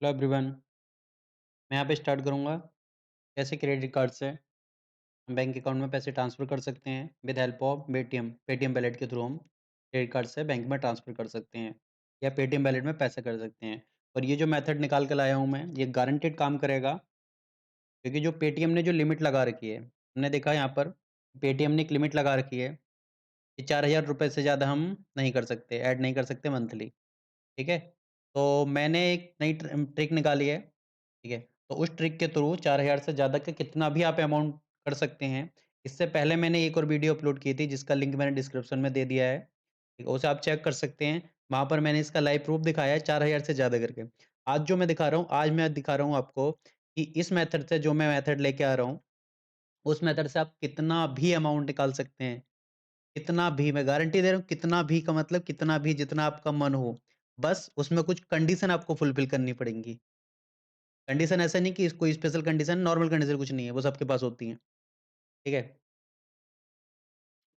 Hello everyone. मैं यहाँ पे स्टार्ट करूँगा कैसे क्रेडिट कार्ड से हम बैंक अकाउंट में पैसे ट्रांसफ़र कर सकते हैं with help of Paytm wallet के थ्रू हम क्रेडिट कार्ड से बैंक में ट्रांसफ़र कर सकते हैं या पेटीएम वैलेट में पैसे कर सकते हैं। और ये जो मेथड निकाल के लाया हूँ मैं, ये गारंटेड काम करेगा, क्योंकि जो पेटीएम ने जो लिमिट लगा रखी है, हमने देखा यहाँ पर पेटीएम ने एक लिमिट लगा रखी है कि 4000 रुपये से ज़्यादा हम नहीं कर सकते, ऐड नहीं कर सकते मंथली। ठीक है? तो मैंने एक नई ट्रिक निकाली है। ठीक है? तो उस ट्रिक के थ्रू 4000 से ज़्यादा का कितना भी आप अमाउंट कर सकते हैं। इससे पहले मैंने एक और वीडियो अपलोड की थी जिसका लिंक मैंने डिस्क्रिप्शन में दे दिया है। ठीक है? उसे आप चेक कर सकते हैं। वहाँ पर मैंने इसका लाइव प्रूफ दिखाया है 4000 से ज़्यादा करके। आज जो मैं दिखा रहा हूँ, आज मैं दिखा रहा हूँ आपको कि इस मेथड से जो मैं मेथड लेके आ रहा हूँ, उस मेथड से आप कितना भी अमाउंट निकाल सकते हैं। कितना भी, मैं गारंटी दे रहा हूँ, कितना भी का मतलब कितना भी, जितना आपका मन हो। बस उसमें कुछ कंडीशन आपको फुलफिल करनी पड़ेंगी। कंडीशन ऐसा नहीं कि कोई स्पेशल कंडीशन, नॉर्मल कंडीशन कुछ नहीं है, वो सबके पास होती हैं। ठीक है?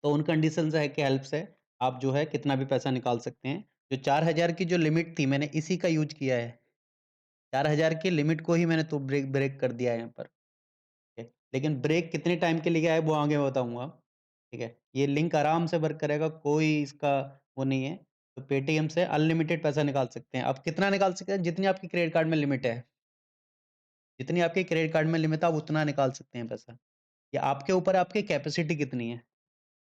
तो उन कंडीशंस है के हेल्प से आप जो है कितना भी पैसा निकाल सकते हैं। जो 4000 की जो लिमिट थी, मैंने इसी का यूज़ किया है। 4000 की लिमिट को ही मैंने तो ब्रेक ब्रेक कर दिया है यहाँ पर। ठीक है? लेकिन ब्रेक कितने टाइम के लिए है वो आगे मैं बताऊँगा। ठीक है? ये लिंक आराम से वर्क करेगा, कोई इसका वो नहीं है। तो पेटीएम से अनलिमिटेड पैसा निकाल सकते हैं। आप कितना निकाल सकते हैं? जितनी आपकी क्रेडिट कार्ड में लिमिट है। जितनी आपकी क्रेडिट कार्ड में लिमिट है, आप उतना निकाल सकते हैं पैसा। ये आपके ऊपर है, आपकी कैपेसिटी कितनी है।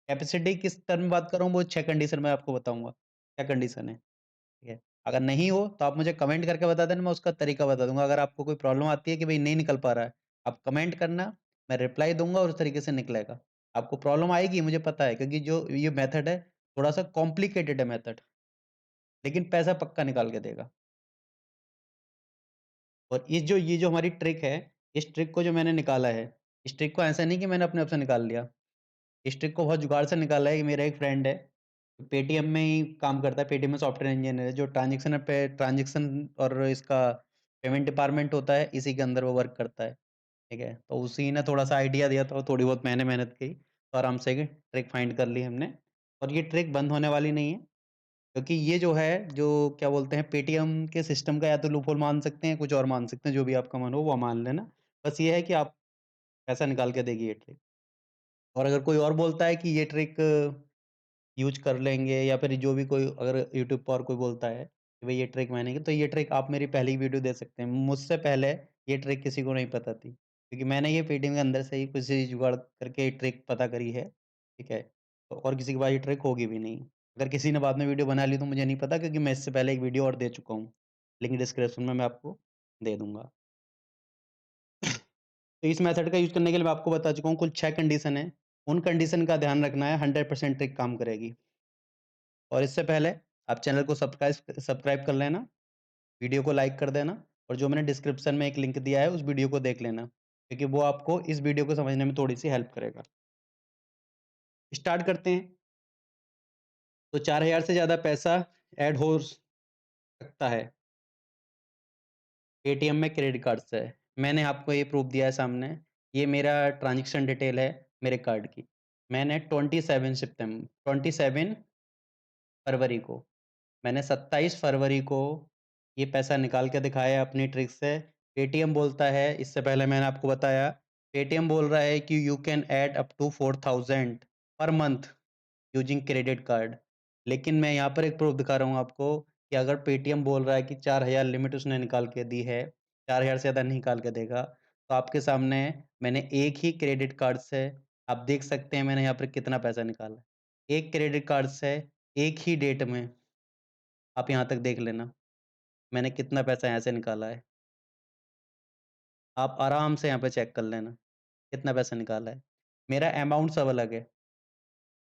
कैपेसिटी किस टर्म में बात कर रहा हूँ, वो 6 कंडीशन में आपको बताऊँगा, क्या कंडीशन है। ठीक है? अगर नहीं हो तो आप मुझे कमेंट करके बता देना, मैं उसका तरीका बता दूँगा। अगर आपको कोई प्रॉब्लम आती है कि भई नहीं निकल पा रहा है, आप कमेंट करना, मैं रिप्लाई दूँगा और उस तरीके से निकलेगा। आपको प्रॉब्लम आएगी मुझे पता है, क्योंकि जो ये मेथड है थोड़ा-सा कॉम्प्लिकेटेड है मेथड, लेकिन पैसा पक्का निकाल के देगा। और ये जो हमारी ट्रिक है, इस ट्रिक को जो मैंने निकाला है, इस ट्रिक को ऐसा नहीं कि मैंने अपने आप से निकाल लिया। इस ट्रिक को बहुत जुगाड़ से निकाला है। मेरा एक फ्रेंड है, पेटीएम में ही काम करता है, पेटीएम में सॉफ्टवेयर इंजीनियर है, जो ट्रांज़ैक्शन और इसका पेमेंट डिपार्टमेंट होता है, इसी के अंदर वो वर्क करता है। ठीक है? तो उसी ने थोड़ा-सा आइडिया दिया था और थोड़ी बहुत मैंने मेहनत की, तो आराम से ये ट्रिक फाइंड कर ली हमने। और ये ट्रिक बंद होने वाली नहीं है, क्योंकि ये जो है, जो क्या बोलते हैं, पेटीएम के सिस्टम का या तो लूपहोल मान सकते हैं, कुछ और मान सकते हैं, जो भी आपका मन हो वो मान लेना। बस ये है कि आप पैसा निकाल के देगी ये ट्रिक। और अगर कोई और बोलता है कि ये ट्रिक यूज़ कर लेंगे, या फिर जो भी कोई अगर यूट्यूब पर कोई बोलता है कि भई ये ट्रिक मैंने की, तो ये ट्रिक आप मेरी पहली वीडियो देख सकते हैं। मुझसे पहले ये ट्रिक किसी को नहीं पता थी, क्योंकि मैंने ये पेटीएम के अंदर से ही किसी जुगाड़ करके ये ट्रिक पता करी है। ठीक है? तो और किसी के पास ये ट्रिक होगी भी नहीं। अगर किसी ने बाद में वीडियो बना ली तो मुझे नहीं पता, क्योंकि मैं इससे पहले एक वीडियो और दे चुका हूँ। लिंक डिस्क्रिप्शन में मैं आपको दे दूँगा। तो इस मेथड का यूज़ करने के लिए मैं आपको बता चुका हूँ, कुल 6 कंडीशन है। उन कंडीशन का ध्यान रखना है, 100% ट्रिक काम करेगी। और इससे पहले आप चैनल को सब्सक्राइब कर लेना, वीडियो को लाइक कर देना, और जो मैंने डिस्क्रिप्शन में एक लिंक दिया है उस वीडियो को देख लेना, क्योंकि वो आपको इस वीडियो को समझने में थोड़ी-सी हेल्प करेगा। स्टार्ट करते हैं। तो 4000 से ज़्यादा पैसा ऐड हो सकता है पेटीएम में क्रेडिट कार्ड से। मैंने आपको ये प्रूफ़ दिया है सामने। ये मेरा ट्रांज़ैक्शन डिटेल है मेरे कार्ड की। मैंने 27 फरवरी को, मैंने 27 फरवरी को ये पैसा निकाल के दिखाया है अपनी ट्रिक से। पेटीएम बोलता है, इससे पहले मैंने आपको बताया, पेटीएम बोल रहा है कि you can add up to 4000 per month using credit card. लेकिन मैं यहाँ पर एक प्रूफ़ दिखा रहा हूँ आपको कि अगर पेटीएम बोल रहा है कि 4000 लिमिट उसने निकाल के दी है, 4000 से ज़्यादा नहीं निकाल के देगा, तो आपके सामने मैंने एक ही क्रेडिट कार्ड से, आप देख सकते हैं मैंने यहाँ पर कितना पैसा निकाला है। एक क्रेडिट कार्ड से एक ही डेट में, आप यहाँ तक देख लेना, मैंने कितना पैसा यहाँ से निकाला है। आप आराम से यहाँ पे चेक कर लेना, कितना पैसा निकाला है। मेरा अमाउंट सब अलग है।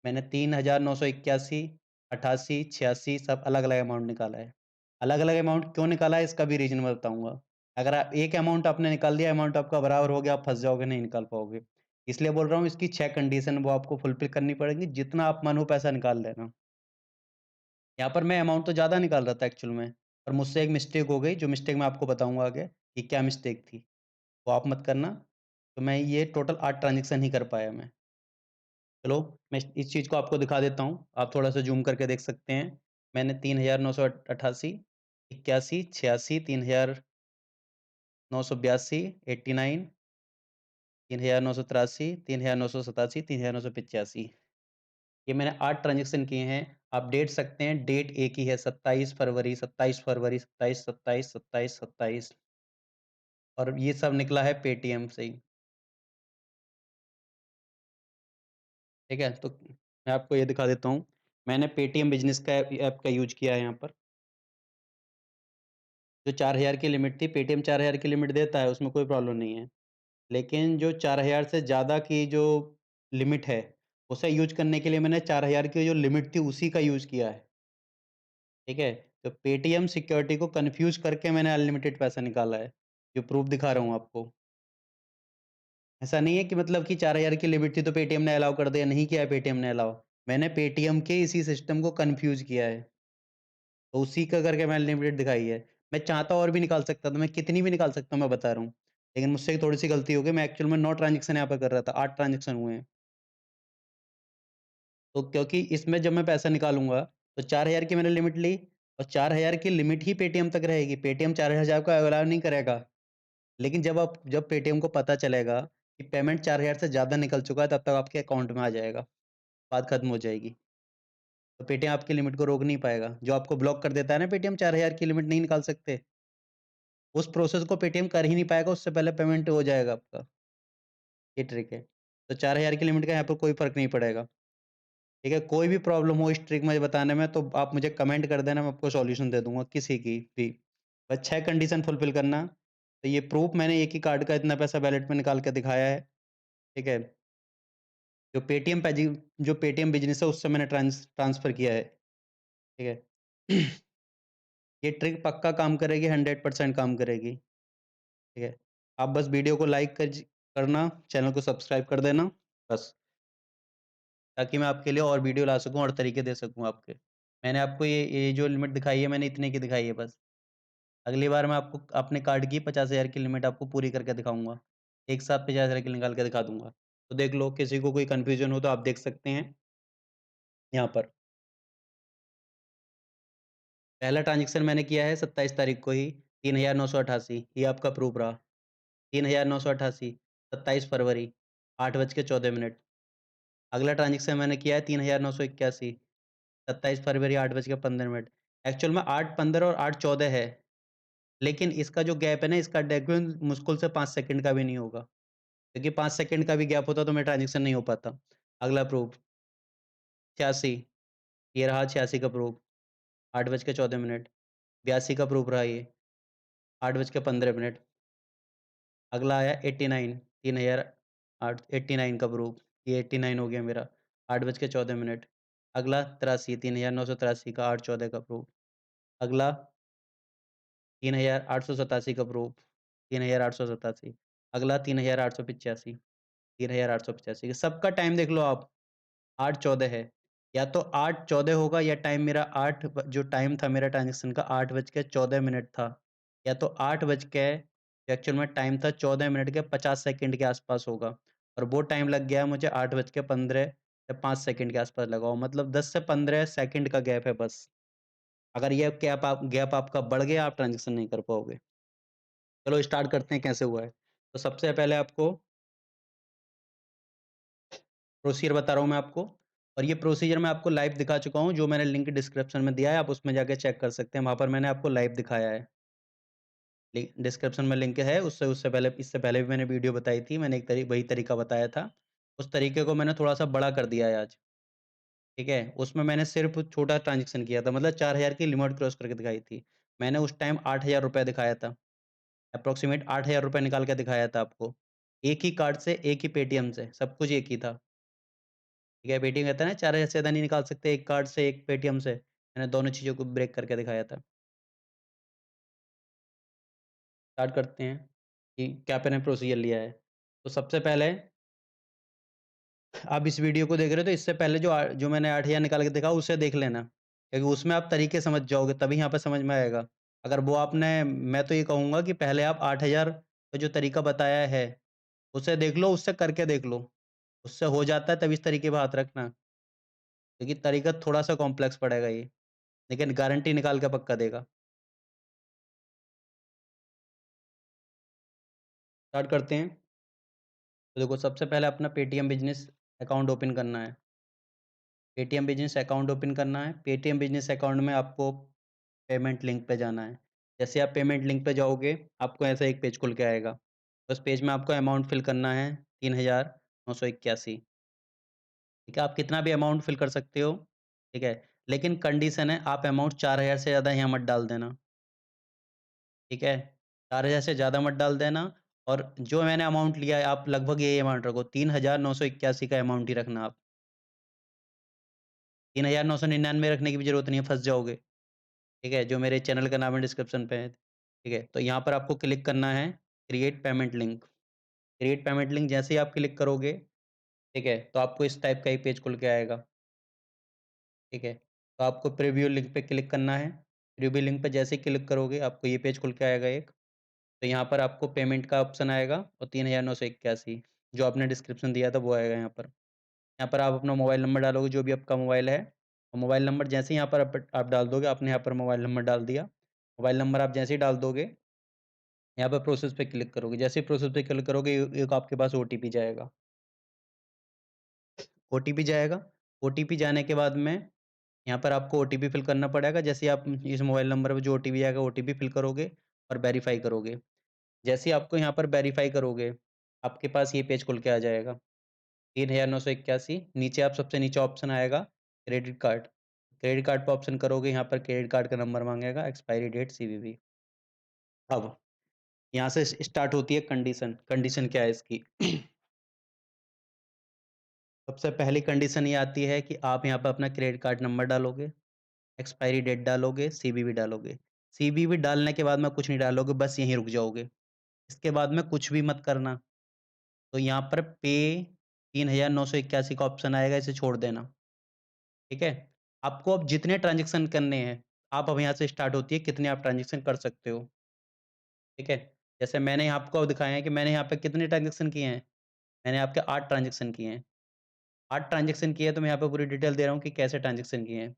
मैंने 3981, 88, 86 सब अलग-अलग अमाउंट निकाला है। अलग-अलग अमाउंट क्यों निकाला है, इसका भी रीज़न मैं बताऊँगा। अगर आप एक अमाउंट आपने निकाल दिया, अमाउंट आपका बराबर हो गया, आप फँस जाओगे, नहीं निकाल पाओगे। इसलिए बोल रहा हूँ, इसकी 6 कंडीशन वो आपको फुलफ़िल करनी पड़ेंगी, जितना आप मन हो पैसा निकाल लेना। यहाँ पर मैं अमाउंट तो ज़्यादा निकाल रहा था एक्चुअल में, पर मुझसे एक मिस्टेक हो गई, जो मिस्टेक मैं आपको बताऊँगा आगे कि क्या मिस्टेक थी। वो आप मत करना। तो मैं ये टोटल 8 ट्रांज़ैक्शन ही कर पाया मैं। चलो, मैं इस चीज़ को आपको दिखा देता हूँ, आप थोड़ा-सा ज़ूम करके देख सकते हैं। मैंने 3988, 81, 86, 3000 982, 89, 3983, 3987, 3985। ये मैंने 8 ट्रांज़ैक्शन किए हैं। आप डेट सकते हैं, डेट एक ही है 27 फरवरी, 27 फरवरी, 27, 27, 27, 27 और ये सब निकला है पेटीएम से ही, ठीक है? तो मैं आपको ये दिखा देता हूँ। मैंने पेटीएम बिज़नेस का ऐप का यूज़ किया है यहाँ पर। जो 4000 की लिमिट थी, पेटीएम 4000 की लिमिट देता है, उसमें कोई प्रॉब्लम नहीं है। लेकिन जो 4000 से ज़्यादा की जो लिमिट है, उसे यूज़ करने के लिए मैंने 4000 की जो लिमिट थी, उसी का यूज़ किया है, ठीक है? तो पेटीएम सिक्योरिटी को कन्फ्यूज़ करके मैंने अनलिमिटेड पैसा निकाला है, जो प्रूफ़ दिखा रहा हूँ आपको। ऐसा नहीं है कि मतलब कि 4000 की लिमिट थी, तो पेटीएम ने अलाउ कर दिया, नहीं किया है पेटीएम ने अलाउ। मैंने पेटीएम के इसी सिस्टम को कन्फ्यूज़ किया है, तो उसी का करके मैंने अनलिमिटेड दिखाई है। मैं चाहता और भी निकाल सकता था, मैं कितनी भी निकाल सकता हूँ, मैं बता रहा हूँ। लेकिन मुझसे थोड़ी-सी गलती हो गई, मैं एक्चुअल में 9 ट्रांज़ैक्शन यहाँ पे कर रहा था, 8 ट्रांज़ैक्शन हुए हैं। तो क्योंकि इसमें जब मैं पैसा निकालूँगा, तो 4000 की मैंने लिमिट ली और 4000 की लिमिट ही पेटीएम तक रहेगी, पेटीएम 4000 को अलाउ नहीं करेगा। लेकिन जब पेटीएम को पता चलेगा कि पेमेंट 4000 से ज़्यादा निकल चुका है, तब तक आपके अकाउंट में आ जाएगा, बात खत्म हो जाएगी। तो पेटीएम आपकी लिमिट को रोक नहीं पाएगा। जो आपको ब्लॉक कर देता है ना पेटीएम 4000 की लिमिट नहीं निकाल सकते, उस प्रोसेस को पेटीएम कर ही नहीं पाएगा, उससे पहले पेमेंट हो जाएगा आपका, ये ट्रिक है। तो 4000 की लिमिट का यहाँ पर कोई फ़र्क नहीं पड़ेगा। ठीक है, कोई भी प्रॉब्लम हो इस ट्रिक मुझे बताने में तो आप मुझे कमेंट कर देना, मैं आपको सॉल्यूशन दे दूँगा किसी की भी। बस 6 कंडीशन फुलफ़िल करना, तो ये प्रूफ़ मैंने एक ही कार्ड का इतना पैसा वॉलेट में निकाल के दिखाया है, ठीक है? जो पेटीएम पेजी जो पेटीएम बिज़नेस है उससे मैंने ट्रांसफ़र किया है, ठीक है? ये ट्रिक पक्का काम करेगी, 100% काम करेगी, ठीक है? आप बस वीडियो को लाइक करना, चैनल को सब्सक्राइब कर देना, बस, ताकि मैं आपके लिए और वीडियो ला सकूँ और तरीके दे सकूँ आपके। मैंने आपको ये जो लिमिट दिखाई है, मैंने इतने की दिखाई है बस। अगली बार मैं आपको अपने कार्ड की 50,000 की लिमिट आपको पूरी करके दिखाऊँगा। एक साथ 50,000 की निकाल के दिखा दूँगा। तो देख लो, किसी को कोई कन्फ्यूज़न हो तो आप देख सकते हैं यहाँ पर। पहला ट्रांज़ैक्शन मैंने किया है 27 तारीख को ही 3,988, ये आपका प्रूफ़ रहा। 3,988, 27 फरवरी, 8 बज के 14 मिनट। अगला ट्रांज़ैक्शन मैंने किया है 3,981, 27 फरवरी, 8 बज के 15 मिनट। एक्चुअल में 8:15 और 8:14 है, लेकिन इसका जो गैप है ना, इसका डेविन मुश्किल से 5 सेकंड का भी नहीं होगा। क्योंकि 5 सेकंड का भी गैप होता तो मेरा ट्रांज़ैक्शन नहीं हो पाता। अगला प्रूफ़ 86, ये रहा 86 का प्रूफ़, 8 बज के 14 मिनट। 82 का प्रूफ़ रहा ये, 8 बज के 15 मिनट। अगला आया 89, 3008 89 का प्रूफ़, ये 89 हो गया मेरा, 8 बज के 14 मिनट। अगला 83, 3983 का 8-14 का प्रूफ़। अगला 3887 का प्रूफ़, 3887। अगला 3885, 3885। सबका टाइम देख लो आप। 8:14 है। या तो 8:14 होगा या टाइम मेरा 8 ब जो टाइम था मेरा ट्रांज़ैक्शन का 8 बज के 14 मिनट था। या तो 8 बज के एक्चुअल में टाइम था 14 मिनट के 50 सेकंड के आस-पास होगा। और वो टाइम लग गया मुझे 8 बज के 15 या 5 सेकंड के आस-पास लगा हो। मतलब 10 से 15 सेकंड का गैप है बस। अगर ये गैप आपका बढ़ गया, आप ट्रांज़ैक्शन नहीं कर पाओगे। चलो स्टार्ट करते हैं कैसे हुआ है। तो सबसे पहले आपको प्रोसीजर बता रहा हूँ मैं आपको और ये प्रोसीजर मैं आपको लाइव दिखा चुका हूँ, जो मैंने लिंक डिस्क्रिप्शन में दिया है, आप उसमें जाके चेक कर सकते हैं, वहाँ पर मैंने आपको लाइव दिखाया है। डिस्क्रिप्शन में लिंक है, उससे उससे पहले इससे पहले भी मैंने वीडियो बताई थी, मैंने एक वही तरीका बताया था। उस तरीके को मैंने थोड़ा-सा बड़ा कर दिया है आज, ठीक है? उसमें मैंने सिर्फ़ छोटा ट्रांज़ैक्शन किया था, मतलब 4000 की लिमिट क्रॉस करके दिखाई थी। मैंने उस टाइम ₹8000 दिखाया था, एप्रोक्सिमेट ₹8000 निकाल के दिखाया था आपको। एक ही कार्ड से, एक ही पेटीएम से, सब कुछ एक ही था। ठीक है, पेटीएम कहता है ना 4000 से ज़्यादा नहीं निकाल सकते एक कार्ड से, एक पेटीएम से। मैंने दोनों चीज़ों को ब्रेक करके दिखाया था। स्टार्ट करते हैं कि क्या मैंने प्रोसीजर लिया है। तो सबसे पहले आप इस वीडियो को देख रहे हो तो इससे पहले जो मैंने 8000 निकाल के दिखा उसे देख लेना। क्योंकि उसमें आप तरीके समझ जाओगे तभी यहाँ पे समझ में आएगा। अगर वो आपने मैं तो ये कहूँगा कि पहले आप 8000 का जो तरीका बताया है, उसे देख लो, उससे करके देख लो। उससे हो जाता है तब इस तरीके पे हाथ रखना। क्योंकि तरीका थोड़ा-सा कॉम्प्लेक्स पड़ेगा ये, लेकिन गारंटी निकाल के पक्का देगा। स्टार्ट करते हैं। तो देखो सबसे पहले अपना पेटीएम बिज़नेस अकाउंट ओपन करना है। पेटीएम बिज़नेस अकाउंट ओपन करना है। पेटीएम बिज़नेस अकाउंट में आपको पेमेंट लिंक पे जाना है। जैसे आप पेमेंट लिंक पे जाओगे, आपको ऐसा एक पेज खुल के आएगा। उस पेज में आपको अमाउंट फ़िल करना है 3,981। ठीक है? आप कितना भी अमाउंट फ़िल कर सकते हो, ठीक है? लेकिन कंडीशन है आप अमाउंट 4,000 से ज़्यादा यहाँ मत डाल देना, ठीक है? 4,000 से ज़्यादा मत डाल देना और जो मैंने अमाउंट लिया है आप लगभग यही अमाउंट रखो, 3,981 का अमाउंट ही रखना आप। 3,999 रखने की भी ज़रूरत नहीं है, फँस जाओगे, ठीक है? जो मेरे चैनल का नाम है डिस्क्रिप्शन पे है, ठीक है? तो यहाँ पर आपको क्लिक करना है create payment link. Create payment link जैसे ही आप क्लिक करोगे, ठीक है? तो आपको इस टाइप का एक पेज खुल के आएगा, ठीक है? तो आपको प्रीव्यू लिंक पे क्लिक करना है। प्रीव्यू लिंक पे जैसे ही क्लिक करोगे, आपको ये पेज खुल के आएगा एक। तो यहाँ पर आपको पेमेंट का ऑप्शन आएगा और 3,981 जो आपने डिस्क्रिप्शन दिया था वो आएगा यहाँ पर। यहाँ पर आप अपना मोबाइल नंबर डालोगे जो भी आपका मोबाइल है और मोबाइल नंबर जैसे ही यहाँ पर आप डाल दोगे, आपने यहाँ पर मोबाइल नंबर डाल दिया। मोबाइल नंबर आप जैसे ही डाल दोगे, यहाँ पर प्रोसेस पे क्लिक करोगे। जैसे ही प्रोसेस पे क्लिक करोगे, एक आपके पास ओटीपी जाएगा। ओटीपी जाएगा, ओटीपी जाने के बाद में यहाँ पर आपको ओटीपी फिल करना पड़ेगा। जैसे ही आप इस मोबाइल नंबर पे जो ओटीपी आएगा, ओटीपी फिल करोगे और वेरीफ़ाई करोगे। जैसे ही आपको यहाँ पर वेरीफ़ाई करोगे, आपके पास ये पेज खुल के आ जाएगा। 3,981 नीचे आप सबसे नीचे ऑप्शन आएगा क्रेडिट कार्ड। क्रेडिट कार्ड पे ऑप्शन करोगे, यहाँ पर क्रेडिट कार्ड का नंबर माँगेगा, एक्सपायरी डेट, सीवीवी। अब यहाँ से स्टार्ट होती है कंडीशन। कंडीशन क्या है इसकी? सबसे पहली कंडीशन ये आती है कि आप यहाँ पर अपना क्रेडिट कार्ड नंबर डालोगे, एक्सपायरी डेट डालोगे, सीवीवी डालोगे। सीवीवी डालने के बाद में कुछ नहीं डालोगे, बस यहीं रुक जाओगे। इसके बाद में कुछ भी मत करना। तो यहाँ पर पे 3,981 का ऑप्शन आएगा, इसे छोड़ देना, ठीक है? आपको अब जितने ट्रांज़ैक्शन करने हैं, आप अब यहाँ से स्टार्ट होती है कितने आप ट्रांज़ैक्शन कर सकते हो, ठीक है? जैसे मैंने यहाँ आपको दिखाया है कि मैंने यहाँ पे कितने ट्रांज़ैक्शन किए हैं, मैंने आपके 8 ट्रांज़ैक्शन किए हैं। 8 ट्रांज़ैक्शन किए हैं तो मैं यहाँ पे पूरी डिटेल दे रहा हूँ कि कैसे ट्रांज़ैक्शन किए हैं।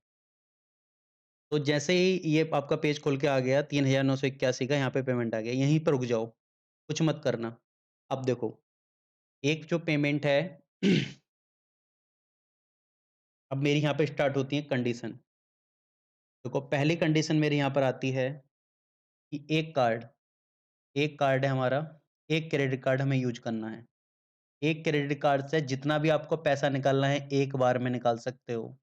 तो जैसे ही ये आपका पेज खुल के आ गया 3,981 का यहाँ पे पेमेंट आ गया, यहीं पर रुक जाओ, कुछ मत करना। अब देखो, एक जो पेमेंट है अब मेरी यहाँ पे स्टार्ट होती है कंडीशन। देखो पहली कंडीशन मेरी यहाँ पर आती है कि एक कार्ड है हमारा, एक क्रेडिट कार्ड हमें यूज़ करना है। एक क्रेडिट कार्ड से जितना भी आपको पैसा निकालना है, एक बार में निकाल सकते हो।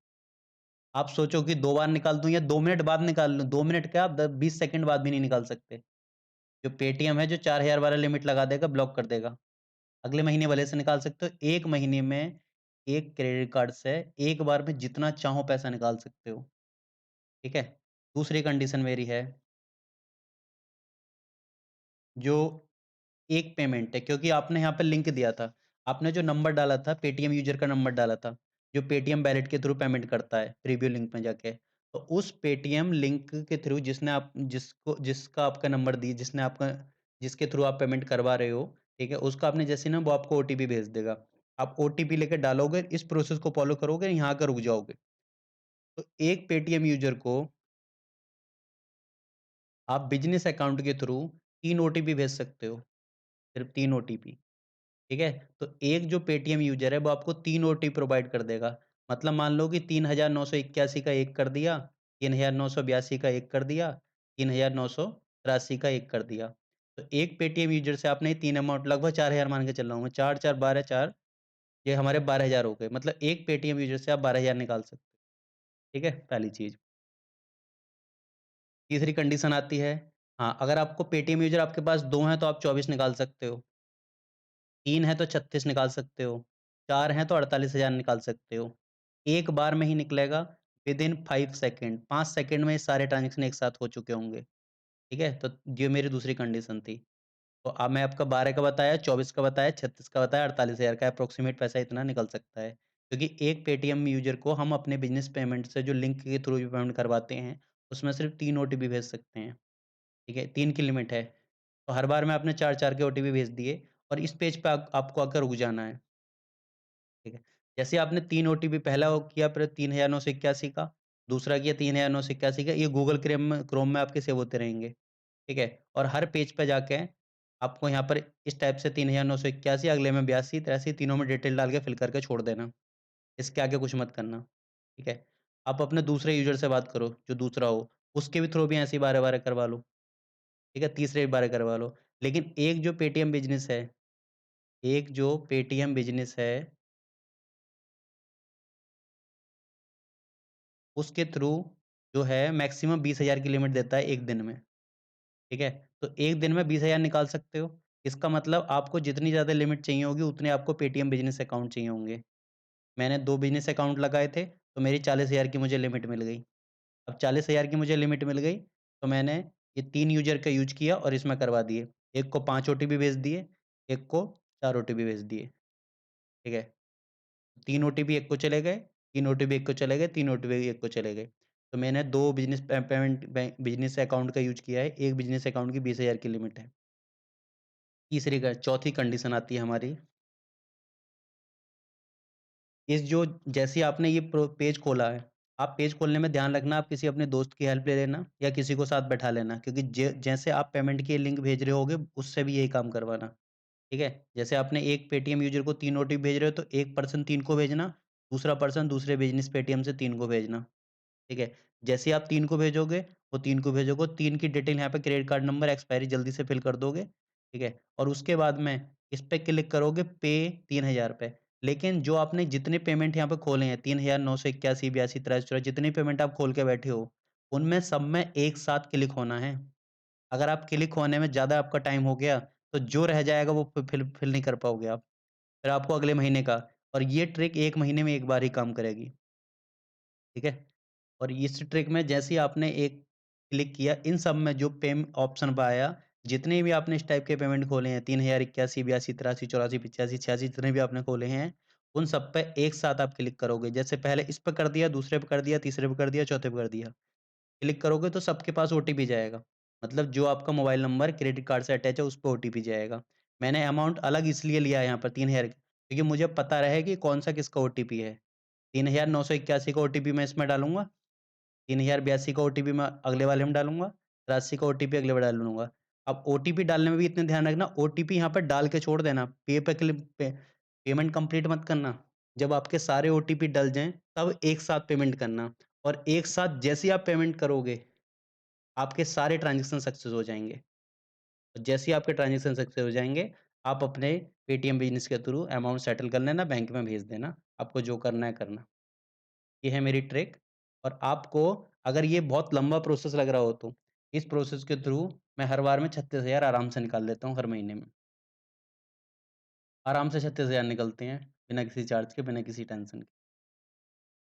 आप सोचो कि 2 बार निकाल दूँ या 2 मिनट बाद निकाल लूँ, 2 मिनट क्या, द 20 सेकंड बाद भी नहीं निकाल सकते। जो पेटीएम है, जो 4,000 वाला लिमिट लगा देगा, ब्लॉक कर देगा। अगले महीने भले से निकाल सकते हो, 1 महीने में एक क्रेडिट कार्ड से एक बार में जितना चाहो पैसा निकाल सकते हो, ठीक है? दूसरी कंडीशन मेरी है, जो एक पेमेंट है, क्योंकि आपने यहाँ पे लिंक दिया था। आपने जो नंबर डाला था, पेटीएम यूज़र का नंबर डाला था, जो पेटीएम वॉलेट के थ्रू पेमेंट करता है, प्रीव्यू लिंक में जाके। तो उस पेटीएम लिंक के थ्रू जिसका आपका नंबर दी जिसने आपका जिसके थ्रू आप पेमेंट करवा रहे हो, ठीक है? उसका आपने जैसे ना वो आपको ओटीपी भेज देगा। आप ओटीपी लेके डालोगे, इस प्रोसेस को फ़ॉलो करोगे, यहाँ आकर रुक जाओगे। तो एक पेटीएम यूज़र को आप बिज़नेस अकाउंट के थ्रू 3 ओटीपी भेज सकते हो, सिर्फ़ 3 ओटीपी। ठीक है? तो एक जो पेटीएम यूज़र है वो आपको 3 ओटीपी प्रोवाइड कर देगा। मतलब मान लो कि 3,981 का 1 कर दिया, 3,982 का 1 कर दिया, 3,983 का 1 कर दिया। तो एक पेटीएम यूज़र से आपने 3 अमाउंट लगभग 4,000 मान के चल रहा हूँ मैं, 4 4 12 4 ये हमारे 12,000 हो गए। मतलब एक पेटीएम यूज़र से आप 12,000 निकाल सकते हो। ठीक है? पहली चीज़। तीसरी कंडीशन आती है, हाँ, अगर आपको पेटीएम यूज़र आपके पास 2 हैं तो आप 24 निकाल सकते हो। 3 है तो 36 निकाल सकते हो, 4 हैं तो 48,000 निकाल सकते हो। एक बार में ही निकलेगा विदिन 5 सेकंड, 5 सेकंड में ये सारे ट्रांज़ैक्शन एक साथ हो चुके होंगे, ठीक है? तो ये मेरी दूसरी कंडीशन थी। तो अब मैं आपका 12 का बताया, 24 का बताया, 36 का बताया, 48,000 का एप्रोक्सिमेट पैसा इतना निकल सकता है। क्योंकि एक पेटीएम यूज़र को हम अपने बिज़नेस पेमेंट से जो लिंक के थ्रू भी पेमेंट करवाते हैं, उसमें सिर्फ़ 3 ओटीपी भेज सकते हैं, ठीक है? 3 की लिमिट है। तो हर बार में आपने 4-4 के ओटीपी भेज दिए और इस पेज पे आपको आकर रुक जाना है। ठीक है। जैसे आपने 3 ओटीपी पहला वो किया फिर 3,981 का, दूसरा किया 3,981 का, ये गूगल क्रेम में क्रोम में आपके सेव होते रहेंगे, ठीक है? और हर पेज पे जाके आपको यहाँ पर इस टाइप से 3981 अगले में 82, 83 तीनों में डिटेल डाल के फिल करके छोड़ देना। इसके आगे कुछ मत करना, ठीक है? आप अपने दूसरे यूज़र से बात करो, जो दूसरा हो, उसके भी थ्रू भी ऐसे ही बारे-बारे करवा लो, ठीक है? तीसरे भी बारे करवा लो। लेकिन एक जो पेटीएम बिज़नेस है, उसके थ्रू जो है मैक्सिमम 20,000 की लिमिट देता है 1 दिन में, ठीक है? तो 1 दिन में 20,000 निकाल सकते हो। इसका मतलब आपको जितनी ज़्यादा लिमिट चाहिए होगी, उतने आपको पेटीएम बिज़नेस अकाउंट चाहिए होंगे। मैंने 2 बिज़नेस अकाउंट लगाए थे, तो मेरी 40,000 की मुझे लिमिट मिल गई। अब 40,000 की मुझे लिमिट मिल गई, तो मैंने ये 3 यूज़र का यूज़ किया और इसमें करवा दिए। एक को 5 ओटीपी भेज दिए, एक को 4 ओटीपी भेज दिए, ठीक है? 3 ओटीपी एक को चले गए, 3 ओटीपी एक को चले गए, 3 ओटीपी एक को चले गए। तो मैंने 2 बिज़नेस अकाउंट का यूज़ किया है, एक बिज़नेस अकाउंट की 20,000 की लिमिट है। चौथी कंडीशन आती है हमारी, इस जो जैसे ही आपने ये पेज खोला है, आप पेज खोलने में ध्यान रखना, आप किसी अपने दोस्त की हेल्प ले लेना या किसी को साथ बैठा लेना, क्योंकि जैसे आप पेमेंट की लिंक भेज रहे होगे, उससे भी यही काम करवाना, ठीक है? जैसे आपने एक पेटीएम यूज़र को 3 ओटीपी भेज रहे हो, तो एक पर्सन 3 को भेजना, दूसरा पर्सन दूसरे बिज़नेस पेटीएम से 3 को भेजना। ठीक है? जैसे ही आप 3 को भेजोगे, वो 3 को भेजोगे, 3 की डिटेल यहाँ पे क्रेडिट कार्ड नंबर, एक्सपायरी जल्दी से फिल कर दोगे, ठीक है? और उसके बाद में इस पे क्लिक करोगे पे 3000 पे। लेकिन जो आपने जितने पेमेंट यहाँ पे खोले हैं 3,981, 82, 83, 84 जितने पेमेंट आप खोल के बैठे हो, उनमें सब में एक साथ क्लिक होना है। अगर आप क्लिक होने में ज़्यादा आपका टाइम हो गया, तो जो रह जाएगा वो फिल नहीं कर पाओगे आप। फिर आपको अगले महीने का, और ये ट्रिक 1 महीने में 1 बार ही काम करेगी, ठीक है? और इस ट्रिक में जैसे ही आपने एक क्लिक किया, इन सब में जो पेम ऑप्शन पे आया, जितने भी आपने इस टाइप के पेमेंट खोले हैं, 3,081, 82, 83, 84, 85, 86 जितने भी आपने खोले हैं, उन सब पे एक साथ आप क्लिक करोगे। जैसे पहले इस पे कर दिया, दूसरे पे कर दिया, तीसरे पे कर दिया, चौथे पे कर दिया। क्लिक करोगे तो सबके पास ओटीपी जाएगा। मतलब जो आपका मोबाइल नंबर क्रेडिट कार्ड से अटैच है, उस पे ओटीपी जाएगा। मैंने अमाउंट अलग इसलिए लिया है यहाँ पर 3,000, क्योंकि मुझे पता रहे कि कौन-सा किसका ओटीपी है। 3,981 का ओटीपी मैं इसमें डालूँगा, 3082 का ओटीपी मैं अगले वाले में डालूँगा, 83 का ओटीपी अगले में डालूँगा। अब ओटीपी डालने में भी इतना ध्यान रखना, ओटीपी यहाँ पे डाल के छोड़ देना, पेमेंट कंप्लीट मत करना। जब आपके सारे ओटीपी डल जाएँ, तब एक साथ पेमेंट करना, और एक साथ जैसे ही आप पेमेंट करोगे, आपके सारे ट्रांज़ैक्शन सक्सेस हो जाएँगे। और जैसे ही आपके ट्रांज़ैक्शन सक्सेस हो जाएँगे, आप अपने पेटीएम बिज़नेस के थ्रू अमाउंट सेटल कर लेना, बैंक में भेज देना। आपको जो करना है करना। ये है मेरी ट्रिक। और आपको अगर ये बहुत लंबा प्रोसेस लग रहा हो, तो इस प्रोसेस के थ्रू मैं हर बार में 36,000 आराम से निकाल लेता हूँ हर महीने में। आराम से 36,000 निकलते हैं, बिना किसी चार्ज के, बिना किसी टेंशन के,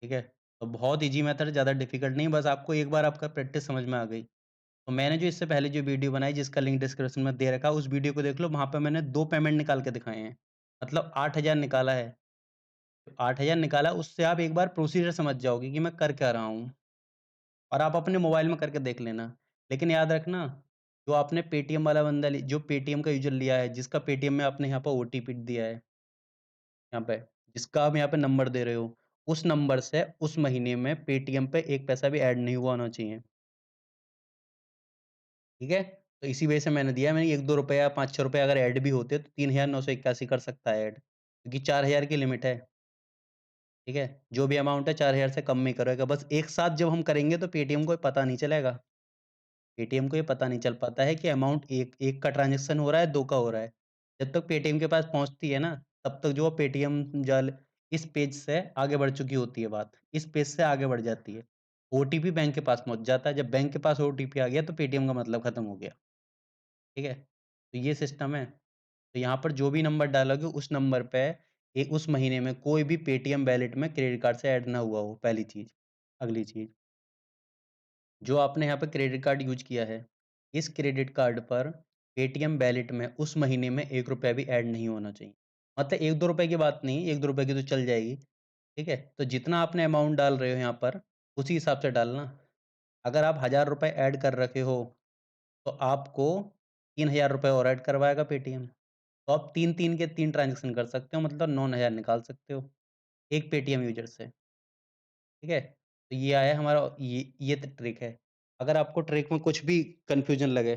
ठीक है? तो बहुत ईज़ी मेथड है, ज़्यादा डिफ़िकल्ट नहीं है, बस आपको एक बार आपका प्रैक्टिस समझ में आ गई। तो मैंने जो इससे पहले जो वीडियो बनाई, जिसका लिंक डिस्क्रिप्शन में दे रखा है, उस वीडियो को देख लो, वहाँ पे मैंने 2 पेमेंट निकाल के दिखाए हैं। मतलब 8,000 निकाला है। तो 8,000 निकाला, उससे आप एक बार प्रोसीजर समझ जाओगे कि मैं कर क्या रहा हूँ। और आप अपने मोबाइल में करके देख लेना। लेकिन याद रखना, जो आपने पेटीएम वाला बंदा लि जो पेटीएम का यूज़र लिया है, जिसका पेटीएम में आपने यहाँ पे ओटीपी दिया है, यहाँ पे, जिसका आप यहाँ पे नंबर दे रहे हो, उस नंबर से उस महीने में पेटीएम पे 1 पैसा भी ऐड नहीं हुआ होना चाहिए, ठीक है? तो इसी वजह से मैंने दिया है, मैंने 1-2 रुपए या 5-6 रुपए अगर ऐड भी होते, तो 3,981 कर सकता है ऐड, क्योंकि 4,000 की लिमिट है, ठीक है? जो भी अमाउंट है 4,000 से कम में ही करेगा, बस एक साथ जब हम करेंगे तो पेटीएम को पता नहीं चलेगा। पेटीएम को ये पता नहीं चल पाता है कि अमाउंट एक एक का ट्रांज़ैक्शन हो रहा है, 2 का हो रहा है। जब तक पेटीएम के पास पहुँचती है ना, तब तक जो पेटीएम जाल इस पेज से आगे बढ़ चुकी होती है बात, इस पेज से आगे बढ़ जाती है। ओटीपी बैंक के पास पहुँच जाता है, जब बैंक के पास ओटीपी आ गया तो पेटीएम का मतलब खत्म हो गया, ठीक है? तो ये सिस्टम है। तो यहाँ पर जो भी नंबर डालोगे, उस नंबर पे उस महीने में कोई भी पेटीएम वॉलेट में क्रेडिट कार्ड से ऐड ना हुआ हो, पहली चीज़। अगली चीज़, जो आपने यहाँ पे क्रेडिट कार्ड यूज़ किया है, इस क्रेडिट कार्ड पर पेटीएम वॉलेट में उस महीने में 1 रुपया भी ऐड नहीं होना चाहिए। मतलब 1-2 रुपए की बात नहीं, 1-2 रुपए की तो चल जाएगी, ठीक है? तो जितना आपने अमाउंट डाल रहे हो यहाँ पर, उसी हिसाब से डालना। अगर आप ₹1000 ऐड कर रखे हो, तो आपको ₹3000 और ऐड करवाएगा पेटीएम। तो आप 3-3 के 3 ट्रांज़ैक्शन कर सकते हो, मतलब 9,000 निकाल सकते हो, एक पेटीएम यूज़र से। ठीक है? तो ये आया हमारा, ये तो ट्रिक है। अगर आपको ट्रिक में कुछ भी कन्फ्यूज़न लगे,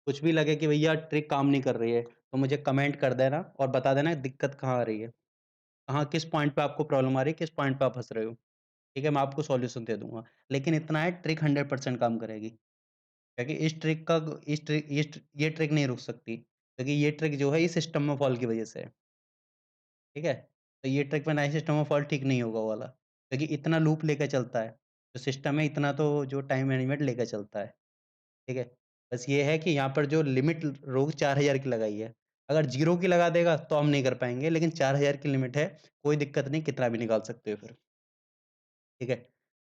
कुछ भी लगे कि भैया ट्रिक काम नहीं कर रही है, तो मुझे कमेंट कर देना और बता देना दिक्कत कहाँ आ रही है। कहाँ किस पॉइंट पे आपको प्रॉब्लम आ रही है, किस पॉइंट पे आप फँस रहे हो, ठीक है? मैं आपको सॉल्यूशन दे दूँगा। लेकिन इतना है ट्रिक 100% काम करेगी, क्योंकि इस ये ट्रिक नहीं रुक सकती, क्योंकि ये ट्रिक जो है ये सिस्टम में फॉल्ट की वज़ह से है, ठीक है? तो ये ट्रिक बनाई सिस्टम में फॉल्ट ठीक नहीं होगा वो वाला, क्योंकि इतना लूप लेके चलता है, जो सिस्टम है इतना तो जो टाइम मैनेजमेंट लेके चलता है। ठीक है? बस ये है कि यहाँ पर जो लिमिट रोज़ 4000 की लगाई है। अगर 0 की लगा देगा तो हम नहीं कर पाएँगे, लेकिन 4000 की लिमिट है, कोई दिक्कत नहीं कितना भी निकाल सकते हो फिर, ठीक है?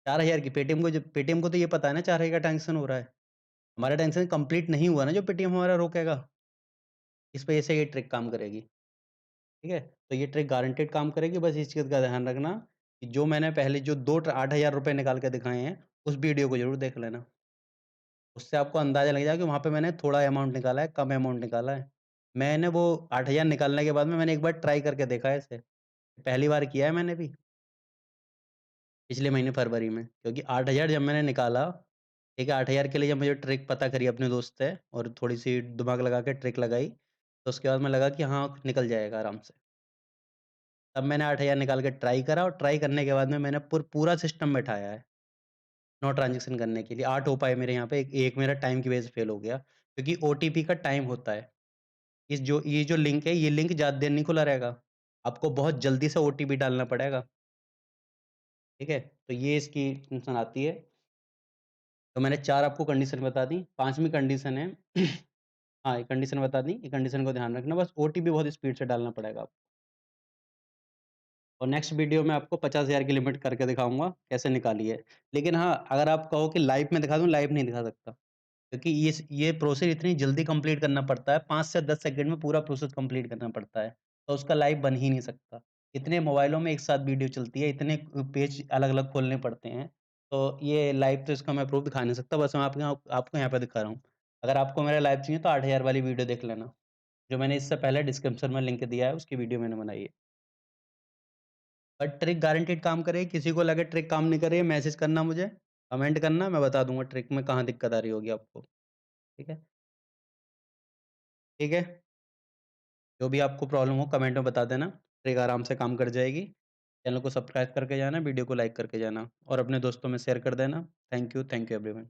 4000 की पेटीएम को तो ये पता है ना 4000 का ट्रांज़ैक्शन हो रहा है। हमारा ट्रांज़ैक्शन कंप्लीट नहीं हुआ ना जो पेटीएम हमारा रोकेगा, इस वजह से ये ट्रिक काम करेगी, ठीक है? तो ये ट्रिक गारंटीड काम करेगी, बस इस चीज़ का ध्यान रखना कि जो मैंने पहले जो 2 ₹8000 निकाल के दिखाए हैं, उस वीडियो को ज़रूर देख लेना। उससे आपको अंदाज़ा लग जाएगा कि वहाँ पे मैंने थोड़ा अमाउंट निकाला है, कम अमाउंट निकाला है। मैंने वो 8000 निकालने के बाद में मैंने एक बार ट्राई करके देखा है इसे। पहली बार किया है मैंने भी, पिछले महीने फरवरी में। क्योंकि 8000 जब मैंने निकाला, ठीक है, 8000 के लिए जब मुझे ट्रिक पता करी अपने दोस्त से और थोड़ी-सी दिमाग लगा के ट्रिक लगाई, तो उसके बाद में लगा कि हाँ, निकल जाएगा आराम से। तब मैंने 8000 निकाल के ट्राई करा और ट्राई करने के बाद में मैंने पूरा सिस्टम बैठाया है, नो ट्रांज़ैक्शन करने के लिए। 8 हो पाए मेरे यहाँ पे, एक एक मेरा टाइम की वजह से फेल हो गया। क्योंकि ओटीपी का टाइम होता है। ये जो लिंक है, ये लिंक ज़्यादा देर नहीं खुला रहेगा। आपको बहुत जल्दी से ओटीपी डालना पड़ेगा, ठीक है? तो ये इसकी फ़ंक्शन आती है। तो मैंने 4 आपको कंडीशन बता दी, 5वीं कंडीशन है हाँ, ये कंडीशन बता दी, ये कंडीशन को ध्यान रखना बस ओटीपी बहुत स्पीड से डालना पड़ेगा आपको। और नेक्स्ट वीडियो में आपको 50,000 की लिमिट करके दिखाऊँगा, कैसे निकाली है। लेकिन हाँ, अगर आप कहो कि लाइव में दिखा दूँ, लाइव नहीं दिखा सकता। क्योंकि ये प्रोसेस इतनी जल्दी कंप्लीट करना पड़ता है, 5 से 10 सेकंड में पूरा प्रोसेस कंप्लीट करना पड़ता है, तो उसका लाइव बन ही नहीं सकता। इतने मोबाइलों में एक साथ वीडियो चलती है, इतने पेज अलग-अलग खोलने पड़ते हैं, तो ये लाइव तो इसका मैं प्रूफ दिखा नहीं सकता, बस मैं आपको यहाँ पे दिखा रहा हूँ। अगर आपको मेरा लाइव चाहिए तो 8000 वाली वीडियो देख लेना, जो मैंने इससे पहले डिस्क्रिप्शन में लिंक दिया है, उसकी वीडियो मैंने बनाई है। बट ट्रिक गारंटीड काम करेगी, किसी को लगे ट्रिक काम नहीं कर रही है, मैसेज करना मुझे, कमेंट करना, मैं बता दूँगा ट्रिक में कहाँ दिक्कत आ रही होगी आपको, ठीक है? ठीक है? जो भी आपको प्रॉब्लम हो कमेंट में बता देना, ट्रिक आराम से काम कर जाएगी। चैनल को सब्सक्राइब करके जाना, वीडियो को लाइक करके जाना और अपने दोस्तों में शेयर कर देना। Thank you everyone.